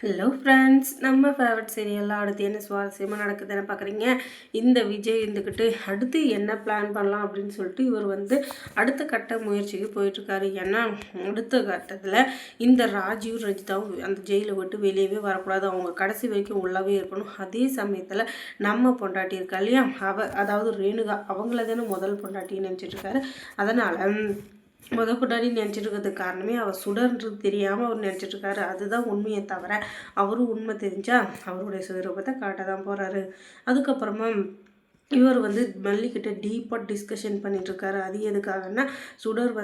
Hello friends, நம்ம favourite சீரியல்லாம் அடுத்து என்ன சுவாரஸ்யமாக நடக்குதுன்னு பார்க்குறீங்க. இந்த விஜய் இருந்துக்கிட்டு அடுத்து என்ன பிளான் பண்ணலாம் அப்படின்னு சொல்லிட்டு இவர் அடுத்த கட்ட முயற்சிக்கு போயிட்டுருக்காரு. ஏன்னா அடுத்த கட்டத்தில் இந்த ராஜீவ் ரஞ்சிதாவும் அந்த ஜெயிலை விட்டு வெளியவே வரக்கூடாது, அவங்க கடைசி வரைக்கும் உள்ளவே இருக்கணும். அதே சமயத்தில் நம்ம பொண்டாட்டி இருக்கா இல்லையா, அதாவது ரேணுகா, அவங்கள தானே முதல் பொண்டாட்டின்னு நினச்சிட்ருக்காரு. அதனால் பொண்டாட்டி நினச்சிட்டு இருக்கிறதுக்கு காரணமே அவள் சுடர்ன்றது தெரியாமல் அவர் நினச்சிட்ருக்காரு. அதுதான் உண்மையை தவிர அவரும் உண்மை தெரிஞ்சால் அவருடைய சுயரூபத்தை காட்ட தான் போகிறாரு. அதுக்கப்புறமா இவர் மல்லிக்கிட்ட டீப்பாக டிஸ்கஷன் பண்ணிகிட்ருக்காரு. அது எதுக்காகன்னா, சுடர்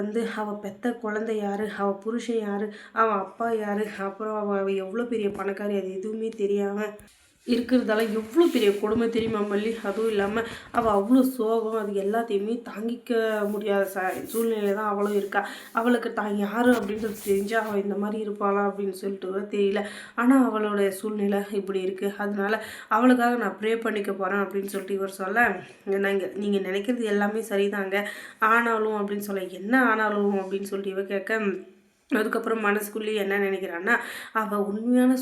அவள் பெத்த குழந்தை யார், அவள் புருஷன் யார், அவன் அப்பா யார், அப்புறம் அவள் எவ்வளோ பெரிய பணக்காரி, அது எதுவுமே தெரியாமல் இருக்கிறதால எவ்வளோ பெரிய கொடுமை தெரியுமா மல்லி. அதுவும் இல்லாமல் அவள் அவ்வளோ சோகம், அது எல்லாத்தையுமே தாங்கிக்க முடியாத சூழ்நிலை தான் அவளும் இருக்கா. அவளுக்கு தான் யார் அப்படின்றது தெரிஞ்சால் அவள் இந்த மாதிரி இருப்பாளா அப்படின்னு சொல்லிட்டு கூட தெரியல. ஆனால் அவளோட சூழ்நிலை இப்படி இருக்குது. அதனால அவளுக்காக நான் ப்ரே பண்ணிக்க போகிறேன் அப்படின்னு சொல்லிட்டு இவர் சொல்ல, நீங்கள் நினைக்கிறது எல்லாமே சரிதாங்க, ஆனாலும் அப்படின்னு சொல்ல, என்ன ஆனாலும் அப்படின்னு சொல்லிட்டு இவ கேட்க, அதுக்கப்புறம் மனசுக்குள்ளேயே என்ன நினைக்கிறான்னா, அவள் உண்மையான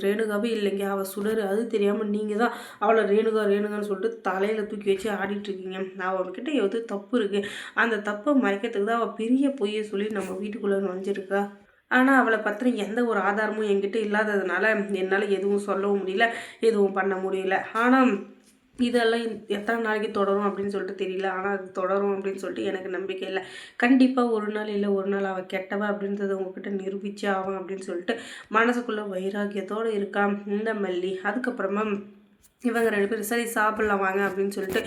ரேணுகாவே இல்லைங்க, அவள் சுடர், அது தெரியாமல் நீங்கள் தான் அவளை ரேணுகான்னு சொல்லிட்டு தலையில் தூக்கி வச்சு ஆடிட்டுருக்கீங்க. அவன்கிட்ட எது தப்பு இருக்குது, அந்த தப்பை மறைக்கிறதுக்கு தான் அவள் பெரிய பொய்யை சொல்லி நம்ம வீட்டுக்குள்ளே நுழைஞ்சிருக்கா. ஆனால் அவளை பற்றின எந்த ஒரு ஆதாரமும் என்கிட்ட இல்லாததுனால என்னால் எதுவும் சொல்லவும் முடியல, எதுவும் பண்ண முடியல. ஆனால் இதெல்லாம் எத்தனை நாளைக்கு தொடரும் அப்படின்னு சொல்லிட்டு தெரியல. ஆனால் அது தொடரும் அப்படின்னு சொல்லிட்டு எனக்கு நம்பிக்கை இல்லை. கண்டிப்பாக ஒரு நாள் இல்லை ஒரு நாள் அவள் கெட்டவ அப்படின்றத உங்ககிட்ட நிரூபிச்சே ஆகும் அப்படின்னு சொல்லிட்டு மனசுக்குள்ளே வைராக்கியத்தோடு இருக்கான் இந்த மல்லி. அதுக்கப்புறமா இவங்க 2 பேரும் சரி சாப்பிட்லாம் வாங்க அப்படின்னு சொல்லிட்டு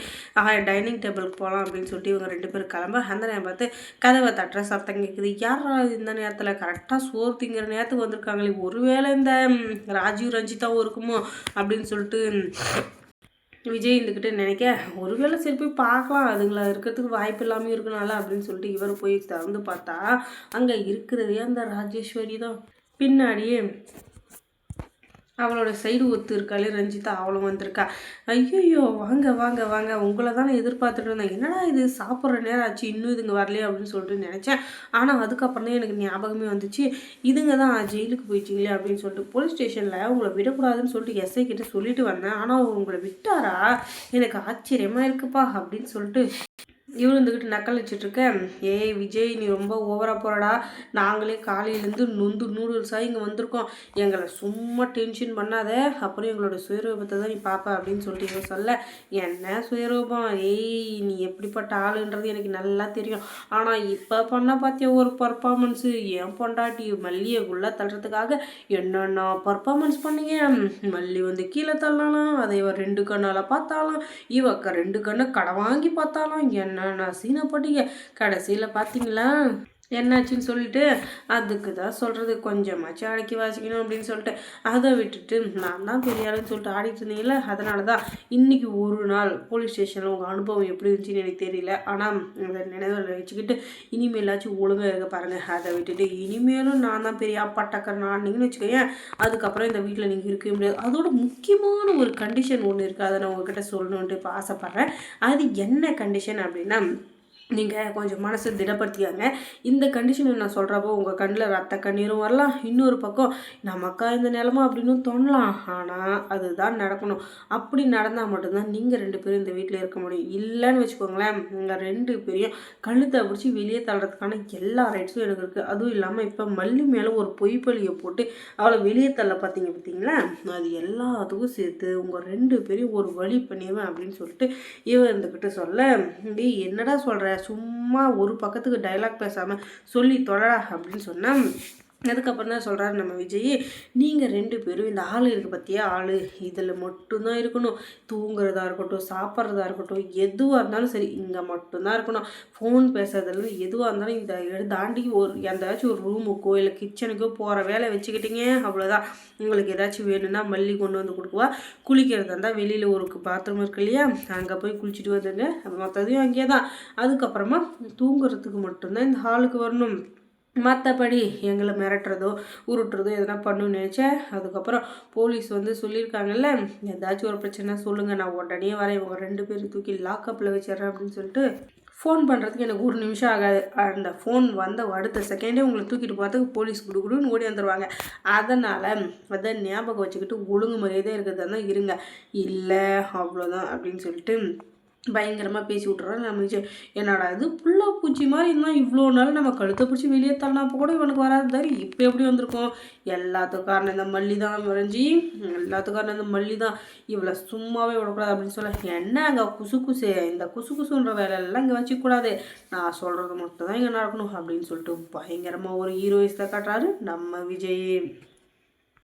டைனிங் டேபிளுக்கு போகலாம் அப்படின்னு சொல்லிட்டு இவங்க 2 பேரும் கிளம்ப, அந்த நேரம் பார்த்து கதவை தட்டுற சத்தம் கேட்குது. யாரா இந்த நேரத்தில் கரெக்டாக சோறு திங்கிற நேரத்துக்கு வந்திருக்காங்களே, ஒருவேளை இந்த ராஜீவ் ரஞ்சிதாவும் இருக்குமோ அப்படின்னு சொல்லிட்டு விஜய் இருந்துக்கிட்டு நினைக்க, ஒருவேளை சரி போய் பார்க்கலாம், அதுங்களை இருக்கிறதுக்கு வாய்ப்பு இல்லாமல் இருக்கனால அப்படின்னு சொல்லிட்டு இவர் போய் திறந்து பார்த்தா அங்கே இருக்கிறதே அந்த ராஜேஸ்வரி தான். பின்னாடியே அவளோட சைடு ஒத்து இருக்காளே ரஞ்சிதா, அவளும் வந்திருக்கா. ஐயோ வாங்க வாங்க வாங்க, உங்களை தானே எதிர்பார்த்துட்டு இருந்தேன், என்னடா இது சாப்பிட்ற நேரம் ஆச்சு இன்னும் இதுங்க வரலையே அப்படின்னு சொல்லிட்டு நினச்சேன். ஆனால் அதுக்கப்புறம் தான் எனக்கு ஞாபகமே வந்துச்சு, இதுங்க தான் ஜெயிலுக்கு போயிட்டீங்களே அப்படின்னு சொல்லிட்டு போலீஸ் ஸ்டேஷனில் உங்களை விடக்கூடாதுன்னு சொல்லிட்டு எஸ்ஐ கிட்ட சொல்லிட்டு வந்தேன், ஆனால் உங்களை விட்டாரா, எனக்கு ஆச்சரியமாக இருக்குப்பா அப்படின்னு சொல்லிட்டு இவரு இருந்துக்கிட்டு நக்கல் வச்சுட்ருக்கேன். ஏய் விஜய், நீ ரொம்ப ஓவராக போகிறடா, நாங்களே காலையிலேருந்து நொந்து நூடுல்ஸாக இங்கே வந்திருக்கோம், எங்களை சும்மா டென்ஷன் பண்ணாத, அப்புறம் எங்களோட சுயரூபத்தை தான் நீ பார்ப்ப அப்படின்னு சொல்லிட்டு இவன் சொல்ல, என்ன சுயரூபம், ஏய் நீ எப்படிப்பட்ட ஆளுன்றது எனக்கு நல்லா தெரியும், ஆனால் இப்போ பண்ண பார்த்தியா ஒரு பர்ஃபார்மன்ஸு, என் பொண்டாட்டி மல்லியை உள்ளே தள்ளுறதுக்காக என்னென்ன பர்ஃபார்மன்ஸ் பண்ணீங்க, மல்லி கீழே தள்ளலாம், அதை இவ 2 கண்ணால் பார்த்தாலும், இவ 2 கண்ணை கடை வாங்கி பார்த்தாலும், என்னென்ன சீனப்பட்டீங்க, கடைசியில் பார்த்தீங்களா என்னாச்சுன்னு சொல்லிட்டு, அதுக்கு தான் சொல்கிறது, கொஞ்சமாச்சும் அடக்கி வாசிக்கணும் அப்படின்னு சொல்லிட்டு அதை விட்டுட்டு நான் தான் பெரிய ஆளுன்னு சொல்லிட்டு ஆடிட்டு இருந்தீங்களே, அதனால தான் இன்றைக்கி ஒரு நாள் போலீஸ் ஸ்டேஷனில் உங்கள் அனுபவம் எப்படி இருந்துச்சுன்னு எனக்கு தெரியல, ஆனால் இந்த நினைவில் வச்சுக்கிட்டு இனிமேலாச்சும் ஒழுங்காக இருக்க பாருங்கள், அதை விட்டுட்டு இனிமேலும் நான் தான் பெரிய பட்டக்கர் ஆடினீங்கன்னு வச்சுக்கோங்க, அதுக்கப்புறம் இந்த வீட்டில் நீங்கள் இருக்கவே முடியாது. அதோட முக்கியமான ஒரு கண்டிஷன் ஒன்று இருக்குது, அதை நான் உங்ககிட்ட சொல்லணுன்ட்டு இப்போ ஆசைப்பட்றேன். அது என்ன கண்டிஷன் அப்படின்னா, நீங்கள் கொஞ்சம் மனசு திடப்படுத்திக்காங்க. இந்த கண்டிஷனை நான் சொல்கிறப்போ உங்கள் கண்ணில் ரத்த கண்ணீரும் வரலாம், இன்னொரு பக்கம் நமக்கா இந்த நிலமா அப்படின்னு தோணலாம், ஆனால் அதுதான் நடக்கணும். அப்படி நடந்தால் மட்டும்தான் நீங்கள் 2 பேரும் இந்த வீட்டில் இருக்க முடியும். இல்லைன்னு வச்சுக்கோங்களேன், நீங்கள் 2 பேரையும் கழுத்தை பிடிச்சி வெளியே தள்ளுறதுக்கான எல்லா ரைட்ஸும் எனக்கு இருக்குது. அதுவும் இல்லாமல் இப்போ மல்லி மேலே ஒரு பொய்ப்பலியை போட்டு அவளை வெளியே தள்ள பார்த்தீங்களா, அது எல்லாத்துக்கும் சேர்த்து உங்கள் 2 பேரையும் ஒரு வழி பண்ணிடுவேன் அப்படின்னு சொல்லிட்டு இவன் இருந்துக்கிட்டு சொல்ல, என்னடா சொல்கிற, சும்மா ஒரு பக்கத்துக்கு டைலாக் பேசாமல் சொல்லி தொடரா அப்படின்னு சொன்னால், அதுக்கப்புறம் தான் சொல்கிறாரு நம்ம விஜய், நீங்கள் 2 பேரும் இந்த ஆள் இருக்குது பார்த்தியா, ஆள் இதில் மட்டும்தான் இருக்கணும், தூங்குறதா இருக்கட்டும், சாப்பிட்றதா இருக்கட்டும், எதுவாக இருந்தாலும் சரி இங்கே மட்டும்தான் இருக்கணும், ஃபோன் பேசுறதுல எதுவாக இருந்தாலும் இந்த தாண்டி எந்தாச்சும் ஒரு ரூமுக்கோ இல்லை கிச்சனுக்கோ போகிற வேலை வச்சுக்கிட்டீங்க அவ்வளோதான். உங்களுக்கு ஏதாச்சும் வேணும்னா மல்லி கொண்டு வந்து கொடுக்குவா, குளிக்கிறதா இருந்தால் வெளியில் ஒரு பாத்ரூம் இருக்கு இல்லையா, அங்கே போய் குளிச்சுட்டு வந்துடுங்க, மற்றதையும் அங்கேயே தான். அதுக்கப்புறமா தூங்குறதுக்கு மட்டும்தான் இந்த ஹாலுக்கு வரணும், மற்றபடி எங்களை மிரட்டுறதோ உருட்டுறதோ எதனா பண்ணணும்னு நினச்சேன். அதுக்கப்புறம் போலீஸ் சொல்லியிருக்காங்கல்ல, ஏதாச்சும் ஒரு பிரச்சனை சொல்லுங்கள், நான் உடனே வரேன், இவங்க 2 பேரும் தூக்கி லாக்கப்பில் வச்சிட்றேன் அப்படின்னு சொல்லிட்டு ஃபோன் பண்ணுறதுக்கு எனக்கு ஒரு நிமிஷம் ஆகாது. அந்த ஃபோன் வந்த அடுத்த செகண்டே உங்களை தூக்கிட்டு போகிறதுக்கு போலீஸ் குடுன்னு ஓடி வந்துடுவாங்க. அதனால் அதை ஞாபகம் வச்சுக்கிட்டு ஒழுங்கு மரியாதையாக இருக்கிறதா தான் இருங்க. இல்லை அவ்வளோதான் அப்படின்னு சொல்லிட்டு பயங்கரமாக பேசி விட்றாரு. நம்ம என்னடா இது புல்லா பூச்சி மாதிரி இருந்தால் இவ்வளோ நாள் நம்ம கழுத்தை பிடிச்சி வெளியே தள்ளினப்போ கூட இவனுக்கு வராது தாரி இப்போ எப்படி வந்திருக்கோம். எல்லாத்துக்கும் காரணம் இந்த மல்லி தான் வரைஞ்சி, எல்லாத்துக்கும் காரணம் இந்த மல்லி தான். இவ்வளோ சும்மாவே விடக்கூடாது அப்படின்னு சொல்ல, என்ன அங்கே குசு இந்த குசுன்ற வேலையெல்லாம் இங்கே வச்சுக்கூடாது, நான் சொல்கிறது மட்டும் தான் இங்கே நடக்கணும் அப்படின்னு சொல்லிட்டு பயங்கரமாக ஒரு ஹீரோயிஸ் தான் காட்டுறாரு நம்ம விஜய்.